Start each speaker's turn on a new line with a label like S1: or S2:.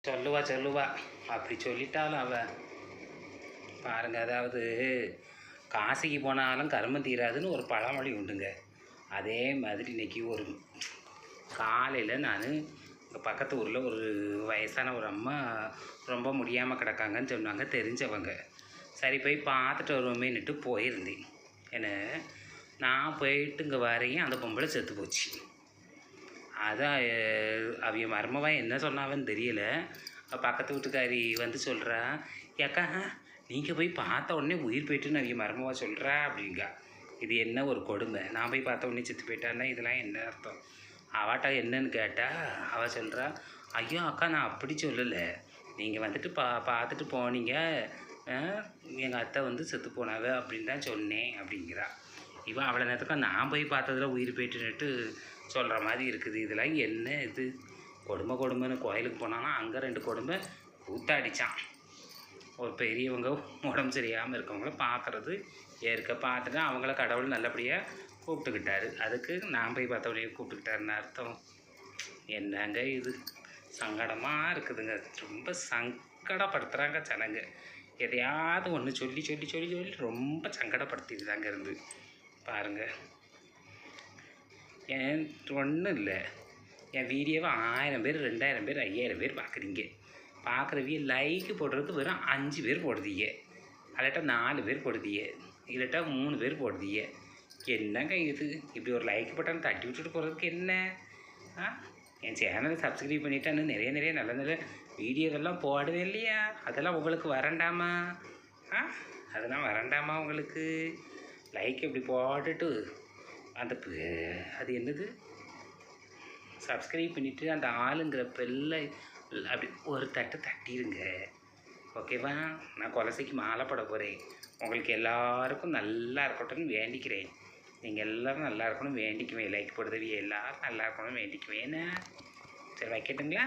S1: சொல்லுவா சொல்லுவா அப்படி சொல்லிட்டாலும் அவள் பாருங்க. அதாவது காசிக்கு போனாலும் கர்மம் தீராதுன்னு ஒரு பழமொழி உண்டுங்க. அதே மாதிரி இன்றைக்கி ஒரு காலையில் நான் இங்கே பக்கத்து ஊரில் ஒரு வயசான ஒரு அம்மா ரொம்ப முடியாமல் கிடக்காங்கன்னு சொன்னாங்க, தெரிஞ்சவங்க. சரி போய் பார்த்துட்டு வருவோமேன்னுட்டு போயிருந்தேன். ஏன்னா நான் போயிட்டு இங்கே வரையும் அந்த பொம்பளை செத்து போச்சு. அதான் அவிய மருமவன் என்ன சொன்னாவன்னு தெரியல. பக்கத்து வீட்டுக்காரி வந்து சொல்கிறா, ஏக்கா நீங்கள் போய் பார்த்த உடனே உயிர் போயிட்டுன்னு அவிய மருமவா சொல்கிறா அப்படிங்க. இது என்ன ஒரு கொடுமை, நான் போய் பார்த்த உடனே செத்து போயிட்டான்னா இதெல்லாம் என்ன அர்த்தம்? அவட்ட என்னன்னு கேட்டால் அவள் சொல்கிறா, ஐயோ அக்கா நான் அப்படி சொல்லலை, நீங்கள் வந்துட்டு பார்த்துட்டு போனீங்க, எங்கள் அத்தை வந்து செத்து போனாங்க அப்படின்னு தான் சொன்னேன் அப்படிங்கிறா. இவன் அவ்வளோ நேரத்துக்கு நான் போய் பார்த்ததில் உயிர் போயிட்டுன்னுட்டு சொல்கிற மாதிரி இருக்குது. இதெல்லாம் என்ன இது கொடுமைன்னு கோயிலுக்கு போனான்னா அங்கே 2 கொடுமை கூத்தாடிச்சான். ஒரு பெரியவங்க உடம்பு சரியாமல் இருக்கவங்கள பார்க்குறது பார்த்துட்டு அவங்கள கடவுள் நல்லபடியாக கூப்பிட்டுக்கிட்டாரு. அதுக்கு நான் போய் பார்த்தவளையே கூப்பிட்டுக்கிட்டாருன்னு அர்த்தம். என்னங்க இது சங்கடமாக இருக்குதுங்க. ரொம்ப சங்கடப்படுத்துகிறாங்க ஜனங்க. எதையாவது ஒன்று சொல்லி சொல்லி சொல்லி சொல்லி ரொம்ப சங்கடப்படுத்திட்டு தாங்க இருந்து பாருங்கள். ஏன் ஒன்றும் இல்லை, என் வீடியோவை 1000 பேர் 2000 பேர் 5000 பேர் பார்க்குறீங்க. பார்க்குறவிய லைக்கு போடுறது வெறும் 5 பேர் போடுதீங்க, அல்லாட்டா 4 பேர் போடுதீங்க, இல்லாட்டா 3 பேர் போடுதீங்க. என்னங்க இது? இப்படி ஒரு லைக் பட்டன் தட்டி விட்டுட்டு போகிறதுக்கு என்ன? என் சேனலை சப்ஸ்கிரைப் பண்ணிவிட்டான்னு நிறைய நல்ல நல்ல வீடியோவெல்லாம் போடுவே இல்லையா? அதெல்லாம் உங்களுக்கு வரண்டாமா? அதெல்லாம் வரண்டாமா உங்களுக்கு? லைக் இப்படி போட்டுட்டு அந்த அது என்னது சப்ஸ்கிரைப் பண்ணிவிட்டு அந்த ஆளுங்கிற பெல்லை அப்படி ஒரு தட்டு தட்டிடுங்க, ஓகேவா? நான் கொலசைக்கு மாலை போட போகிறேன். உங்களுக்கு எல்லாருக்கும் நல்லா இருக்கட்டும்னு வேண்டிக்கிறேன். நீங்கள் எல்லோரும் நல்லா இருக்கணும் வேண்டிக்குவேன். லைக் போடுறதுவே எல்லோரும் நல்லா இருக்கணும்னு வேண்டிக்குவேன். சரி வைக்கட்டுங்களா?